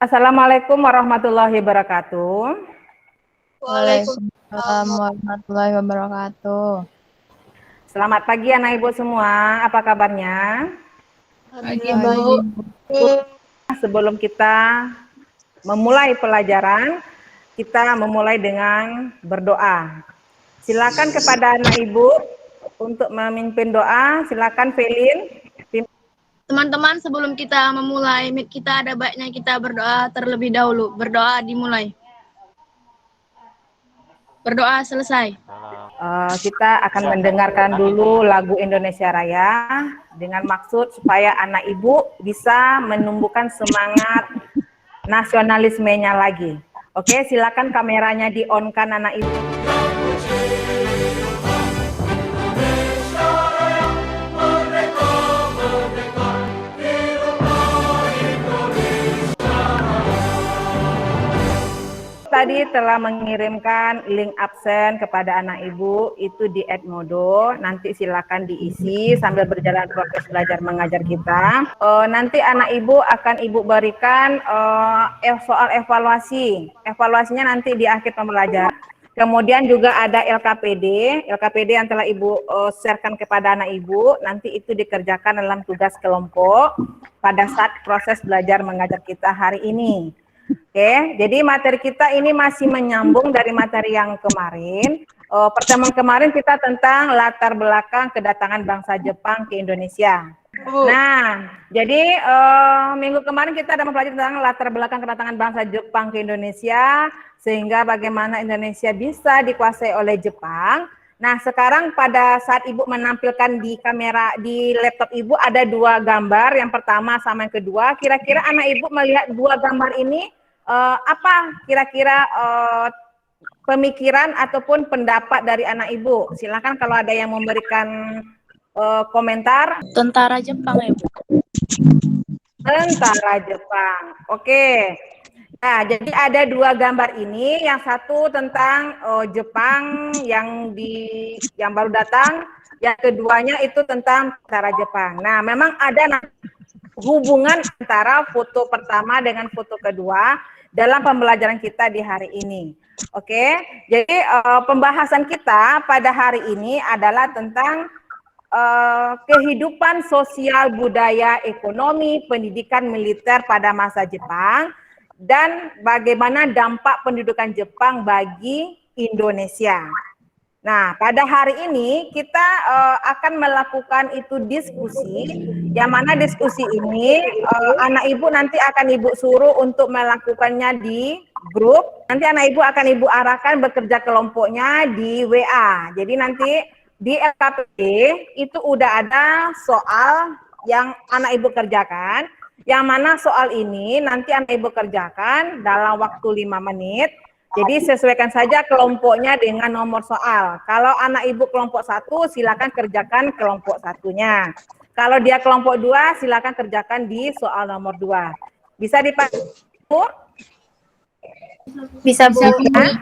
Assalamualaikum warahmatullahi wabarakatuh. Waalaikumsalam warahmatullahi wabarakatuh. Selamat pagi anak ibu semua, apa kabarnya? Pagi, Bu. Sebelum kita memulai pelajaran, kita memulai dengan berdoa. Silakan kepada anak ibu untuk memimpin doa, silakan Felin. Teman-teman, sebelum kita memulai meet kita, ada baiknya kita berdoa terlebih dahulu. Berdoa dimulai. Berdoa selesai. Kita akan mendengarkan dulu lagu Indonesia Raya dengan maksud supaya anak ibu bisa menumbuhkan semangat nasionalismenya lagi. Oke, silakan kameranya di-on-kan anak ibu. Tadi telah mengirimkan link absen kepada anak ibu itu di Edmodo. Nanti silakan diisi sambil berjalan proses belajar mengajar kita. Nanti anak ibu akan ibu berikan soal evaluasi. Evaluasinya nanti di akhir pembelajaran. Kemudian juga ada LKPD yang telah ibu sharekan kepada anak ibu. Nanti itu dikerjakan dalam tugas kelompok pada saat proses belajar mengajar kita hari ini. Oke, jadi materi kita ini masih menyambung dari materi yang kemarin. Pertemuan kemarin kita tentang latar belakang kedatangan bangsa Jepang ke Indonesia. Nah, jadi minggu kemarin kita ada mempelajari tentang latar belakang kedatangan bangsa Jepang ke Indonesia, sehingga bagaimana Indonesia bisa dikuasai oleh Jepang. Nah, sekarang pada saat ibu menampilkan di kamera, di laptop ibu ada dua gambar, yang pertama sama yang kedua. Kira-kira anak ibu melihat dua gambar ini, apa kira-kira pemikiran ataupun pendapat dari anak ibu? Silakan kalau ada yang memberikan komentar. Tentara Jepang ya, Bu? Tentara Jepang. Oke. Nah, jadi ada dua gambar ini, yang satu tentang Jepang yang baru datang, yang keduanya itu tentang tentara Jepang. Nah, memang ada hubungan antara foto pertama dengan foto kedua dalam pembelajaran kita di hari ini. Oke, jadi pembahasan kita pada hari ini adalah tentang kehidupan sosial, budaya, ekonomi, pendidikan militer pada masa Jepang, dan bagaimana dampak pendudukan Jepang bagi Indonesia. Nah, pada hari ini kita akan melakukan itu diskusi, yang mana diskusi ini anak ibu nanti akan ibu suruh untuk melakukannya di grup. Nanti anak ibu akan ibu arahkan bekerja kelompoknya di WA. Jadi nanti di LKPD itu udah ada soal yang anak ibu kerjakan, yang mana soal ini nanti anak ibu kerjakan dalam waktu 5 menit. Jadi sesuaikan saja kelompoknya dengan nomor soal. Kalau anak ibu kelompok 1, silakan kerjakan kelompok 1-nya. Kalau dia kelompok 2, silakan kerjakan di soal nomor 2. Bisa dipakai, Bu? Bisa, Bu. Ya?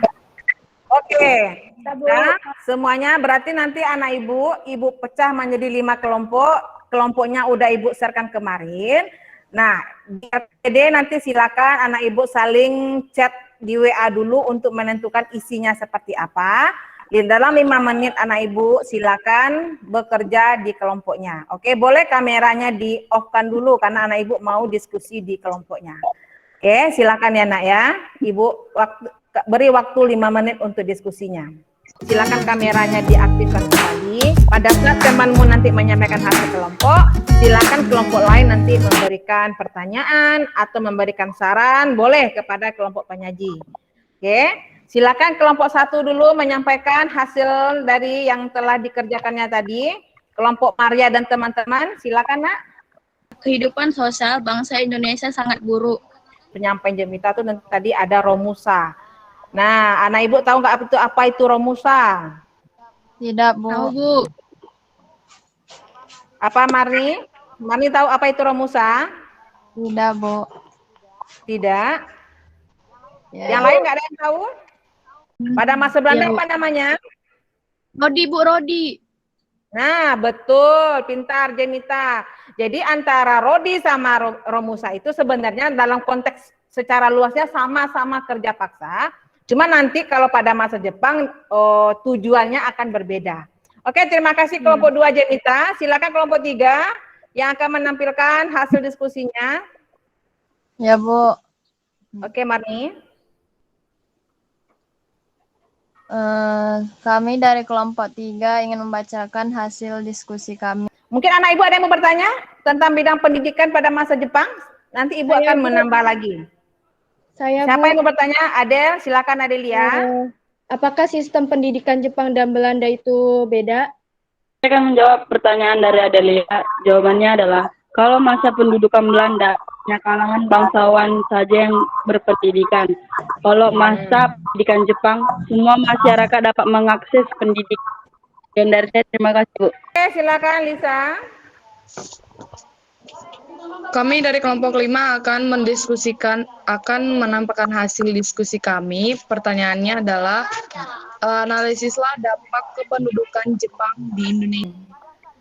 Oke. Nah, semuanya berarti nanti anak ibu pecah menjadi 5 kelompok. Kelompoknya udah ibu sharekan kemarin. Nah, di LPD nanti silakan anak ibu saling chat di WA dulu untuk menentukan isinya seperti apa. Di dalam 5 menit anak ibu silakan bekerja di kelompoknya. Oke, boleh kameranya di off-kan dulu karena anak ibu mau diskusi di kelompoknya. Oke, silakan ya nak ya. Ibu beri waktu 5 menit untuk diskusinya. Silakan kameranya diaktifkan kembali. Pada saat temanmu nanti menyampaikan hasil kelompok, silakan kelompok lain nanti memberikan pertanyaan atau memberikan saran, boleh kepada kelompok penyaji. Oke, silakan kelompok 1 dulu menyampaikan hasil dari yang telah dikerjakannya tadi. Kelompok Maria dan teman-teman, silakan nak. Kehidupan sosial bangsa Indonesia sangat buruk. Penyampaian Jemita itu tadi ada Romusa. Nah, anak ibu tahu nggak apa itu Romusa? Tidak, Bu. Tahu, Bu. Apa Marni? Marni tahu apa itu Romusa? Tidak, Bu. Tidak. Ya. Yang lain nggak ada yang tahu? Pada masa Belanda apa namanya? Rodi, Bu, Rodi. Nah, betul, pintar Jemita. Jadi antara Rodi sama Romusa itu sebenarnya dalam konteks secara luasnya sama-sama kerja paksa. Cuma nanti kalau pada masa Jepang tujuannya akan berbeda. Oke, terima kasih kelompok 2 Jenita. Silakan kelompok 3 yang akan menampilkan hasil diskusinya. Ya, Bu. Oke, Marni. Kami dari kelompok 3 ingin membacakan hasil diskusi kami. Mungkin anak ibu ada yang mau bertanya tentang bidang pendidikan pada masa Jepang? Nanti ibu akan menambah lagi. Siapa yang mau bertanya? Adel, silakan Adelia. Apakah sistem pendidikan Jepang dan Belanda itu beda? Saya akan menjawab pertanyaan dari Adelia. Jawabannya adalah, kalau masa pendudukan Belanda, hanya kalangan bangsawan saja yang berpendidikan. Kalau masa pendidikan Jepang, semua masyarakat dapat mengakses pendidikan. Dan dari saya, terima kasih, Bu. Oke, silakan Lisa. Kami dari kelompok 5 akan menampilkan hasil diskusi kami. Pertanyaannya adalah, analisislah dampak kependudukan Jepang di Indonesia.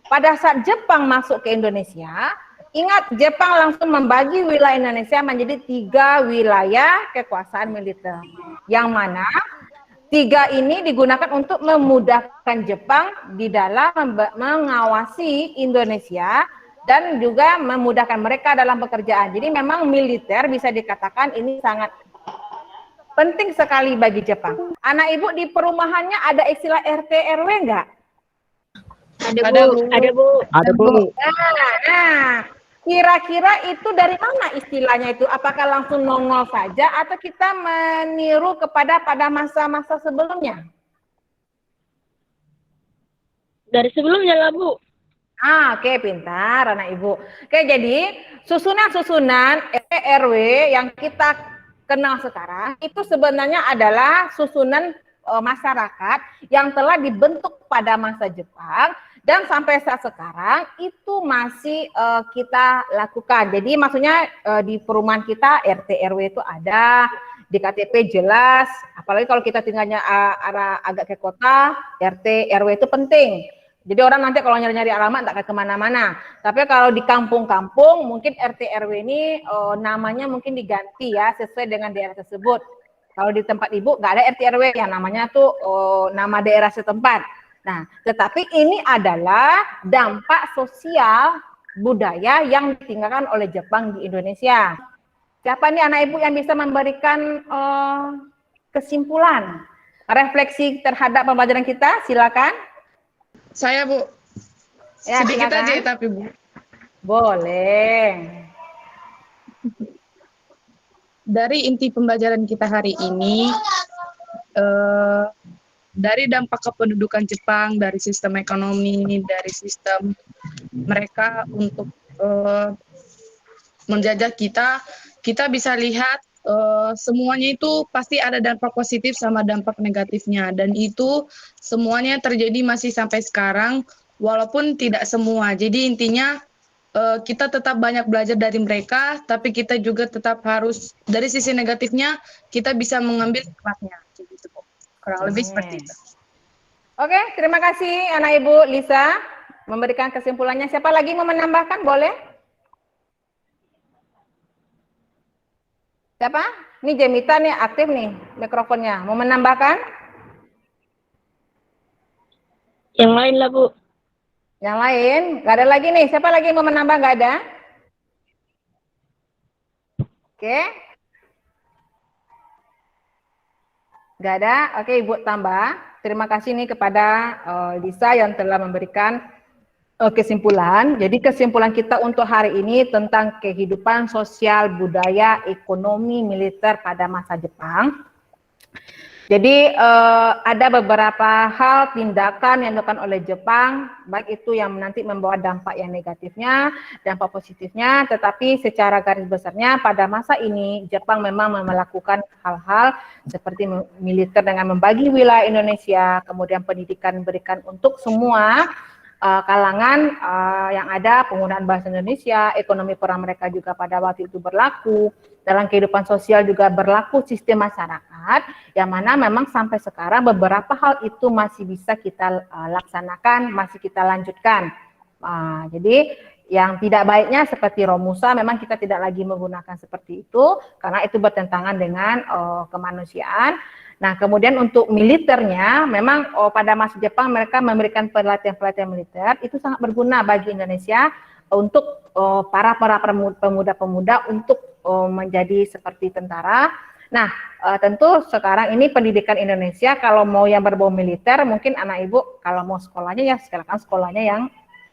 Pada saat Jepang masuk ke Indonesia, ingat Jepang langsung membagi wilayah Indonesia menjadi 3 wilayah kekuasaan militer. Yang mana 3 ini digunakan untuk memudahkan Jepang di dalam mengawasi Indonesia dan juga memudahkan mereka dalam pekerjaan. Jadi memang militer bisa dikatakan ini sangat penting sekali bagi Jepang. Anak ibu di perumahannya ada istilah RT RW enggak? Ada, Bu. Ada, Bu. Nah, kira-kira itu dari mana istilahnya itu? Apakah langsung nongol saja atau kita meniru pada masa-masa sebelumnya? Dari sebelumnya lah, Bu. Oke, pintar anak ibu. Oke, jadi susunan-susunan RT RW yang kita kenal sekarang itu sebenarnya adalah susunan masyarakat yang telah dibentuk pada masa Jepang dan sampai saat sekarang itu masih kita lakukan. Jadi maksudnya di perumahan kita RT RW itu ada, di KTP jelas, apalagi kalau kita tinggalnya arah agak ke kota, RT RW itu penting. Jadi orang nanti kalau nyari-nyari alamat tak akan kemana-mana. Tapi kalau di kampung-kampung mungkin RT RW ini namanya mungkin diganti ya sesuai dengan daerah tersebut. Kalau di tempat ibu nggak ada RT RW yang namanya tuh nama daerah setempat. Nah, tetapi ini adalah dampak sosial budaya yang ditinggalkan oleh Jepang di Indonesia. Siapa nih anak ibu yang bisa memberikan kesimpulan, refleksi terhadap pembelajaran kita? Silakan. Saya, Bu. Ya, Sedikit silakan. aja ya, tapi, Bu. Boleh. Dari inti pembelajaran kita hari ini, dari dampak kependudukan Jepang, dari sistem ekonomi, dari sistem mereka untuk menjajah kita bisa lihat semuanya itu pasti ada dampak positif sama dampak negatifnya, dan itu semuanya terjadi masih sampai sekarang walaupun tidak semua. Jadi intinya kita tetap banyak belajar dari mereka, tapi kita juga tetap harus dari sisi negatifnya kita bisa mengambil hikmahnya. Gitu, kurang lebih seperti itu. Oke, terima kasih anak ibu Lisa memberikan kesimpulannya. Siapa lagi mau menambahkan? Boleh? Siapa? Ini Jemita nih aktif nih mikrofonnya. Mau menambahkan? Yang lain lah, Bu. Yang lain? Gak ada lagi nih. Siapa lagi mau menambah? Gak ada? Oke. Gak ada? Oke, Ibu tambah. Terima kasih nih kepada Lisa yang telah memberikan kesimpulan. Jadi kesimpulan kita untuk hari ini tentang kehidupan sosial, budaya, ekonomi, militer pada masa Jepang. Jadi ada beberapa hal tindakan yang dilakukan oleh Jepang, baik itu yang nanti membawa dampak yang negatifnya, dampak positifnya, tetapi secara garis besarnya pada masa ini Jepang memang melakukan hal-hal seperti militer dengan membagi wilayah Indonesia, kemudian pendidikan berikan untuk semua kalangan yang ada, penggunaan bahasa Indonesia, ekonomi peran mereka juga pada waktu itu berlaku, dalam kehidupan sosial juga berlaku sistem masyarakat, yang mana memang sampai sekarang beberapa hal itu masih bisa kita laksanakan, masih kita lanjutkan. Jadi Yang tidak baiknya seperti Romusa memang kita tidak lagi menggunakan seperti itu karena itu bertentangan dengan kemanusiaan. Nah, kemudian untuk militernya memang pada masa Jepang mereka memberikan pelatihan-pelatihan militer itu sangat berguna bagi Indonesia untuk para pemuda-pemuda untuk menjadi seperti tentara. Nah, tentu sekarang ini pendidikan Indonesia kalau mau yang berbau militer mungkin anak ibu kalau mau sekolahnya ya silakan sekolahnya yang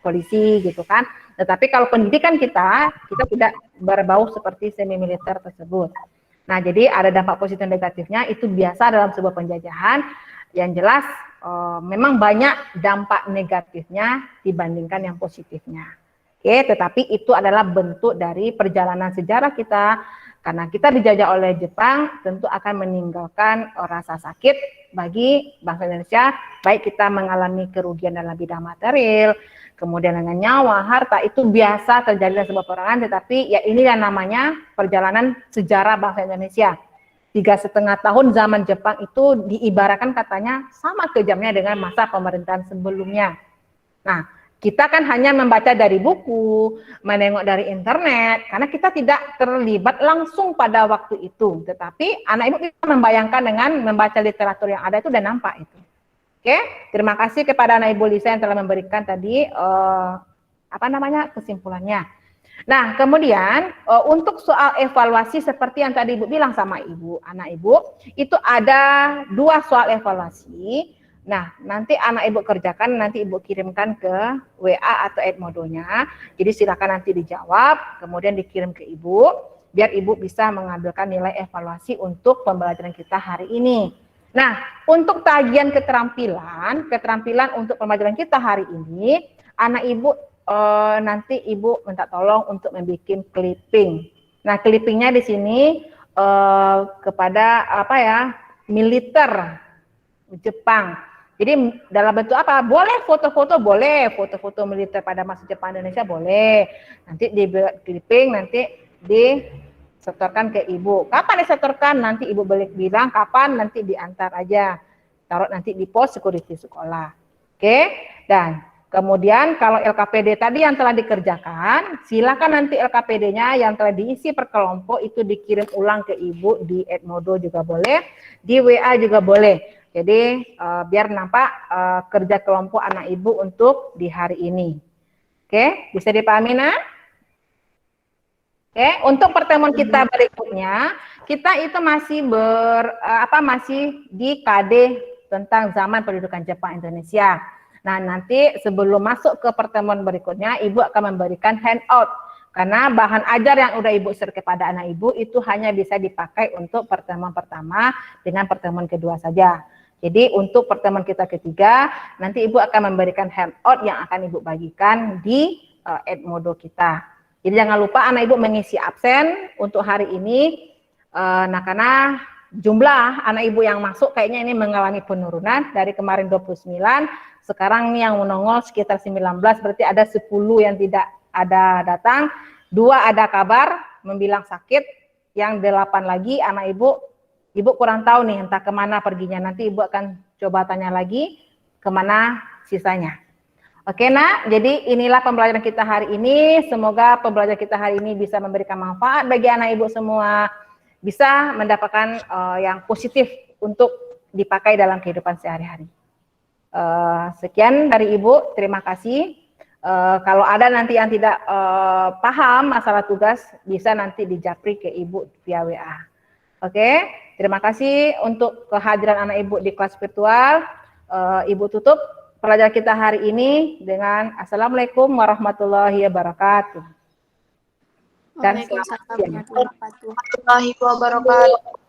polisi gitu kan. Tetapi kalau pendidikan kita tidak berbau seperti semi militer tersebut. Nah, jadi ada dampak positif dan negatifnya itu biasa dalam sebuah penjajahan. Yang jelas memang banyak dampak negatifnya dibandingkan yang positifnya. Oke, tetapi itu adalah bentuk dari perjalanan sejarah kita. Karena kita dijajah oleh Jepang, tentu akan meninggalkan rasa sakit bagi bangsa Indonesia, baik kita mengalami kerugian dalam bidang material, kemudian dengan nyawa, harta, itu biasa terjadi dalam sebuah peperangan, tetapi ya ini yang namanya perjalanan sejarah bangsa Indonesia. 3,5 tahun zaman Jepang itu diibaratkan katanya sama kejamnya dengan masa pemerintahan sebelumnya. Nah, kita kan hanya membaca dari buku, menengok dari internet, karena kita tidak terlibat langsung pada waktu itu. Tetapi anak ibu bisa membayangkan dengan membaca literatur yang ada itu dan nampak itu. Oke, terima kasih kepada anak ibu Lisa yang telah memberikan tadi kesimpulannya. Nah, kemudian untuk soal evaluasi seperti yang tadi ibu bilang sama ibu, anak ibu, itu ada 2 soal evaluasi. Nah, nanti anak ibu kerjakan, nanti ibu kirimkan ke WA atau Edmodo-nya. Jadi silakan nanti dijawab, kemudian dikirim ke ibu, biar ibu bisa mengambilkan nilai evaluasi untuk pembelajaran kita hari ini. Nah, untuk tagihan keterampilan untuk pembelajaran kita hari ini, anak ibu nanti ibu minta tolong untuk membuat clipping. Nah, clippingnya di sini kepada militer Jepang. Jadi dalam bentuk apa? Boleh foto-foto, boleh foto-foto militer pada masa Jepang Indonesia boleh. Nanti dibuat clipping, nanti disetorkan ke ibu. Kapan disetorkan? Nanti ibu balik bilang kapan, nanti diantar aja. Taruh nanti di pos security sekolah. Oke? Dan kemudian kalau LKPD tadi yang telah dikerjakan, silakan nanti LKPD-nya yang telah diisi per kelompok itu dikirim ulang ke ibu di Edmodo juga boleh, di WA juga boleh. Jadi biar nampak kerja kelompok anak ibu untuk di hari ini. Oke, bisa dipahami nak? Oke, untuk pertemuan kita berikutnya, kita itu masih masih di KD tentang zaman pendudukan Jepang Indonesia. Nah, nanti sebelum masuk ke pertemuan berikutnya, ibu akan memberikan handout. Karena bahan ajar yang udah ibu share kepada anak ibu itu hanya bisa dipakai untuk pertemuan pertama dengan pertemuan kedua saja. Jadi untuk pertemuan kita ketiga, nanti ibu akan memberikan handout yang akan ibu bagikan di Edmodo kita. Jadi jangan lupa anak ibu mengisi absen untuk hari ini. Nah, karena jumlah anak ibu yang masuk kayaknya ini mengalami penurunan dari kemarin 29, sekarang yang menongol sekitar 19, berarti ada 10 yang tidak ada datang, 2 ada kabar membilang sakit, yang 8 lagi anak ibu kurang tahu nih entah kemana perginya, nanti ibu akan coba tanya lagi kemana sisanya. Oke nak, jadi inilah pembelajaran kita hari ini, semoga pembelajaran kita hari ini bisa memberikan manfaat bagi anak ibu semua, bisa mendapatkan yang positif untuk dipakai dalam kehidupan sehari-hari. Sekian dari ibu, terima kasih. Kalau ada nanti yang tidak paham masalah tugas, bisa nanti dijapri ke ibu via WA. Oke, terima kasih untuk kehadiran anak ibu di kelas virtual. Ibu tutup pelajaran kita hari ini dengan Assalamualaikum warahmatullahi wabarakatuh. Dan Waalaikumsalam warahmatullahi wabarakatuh.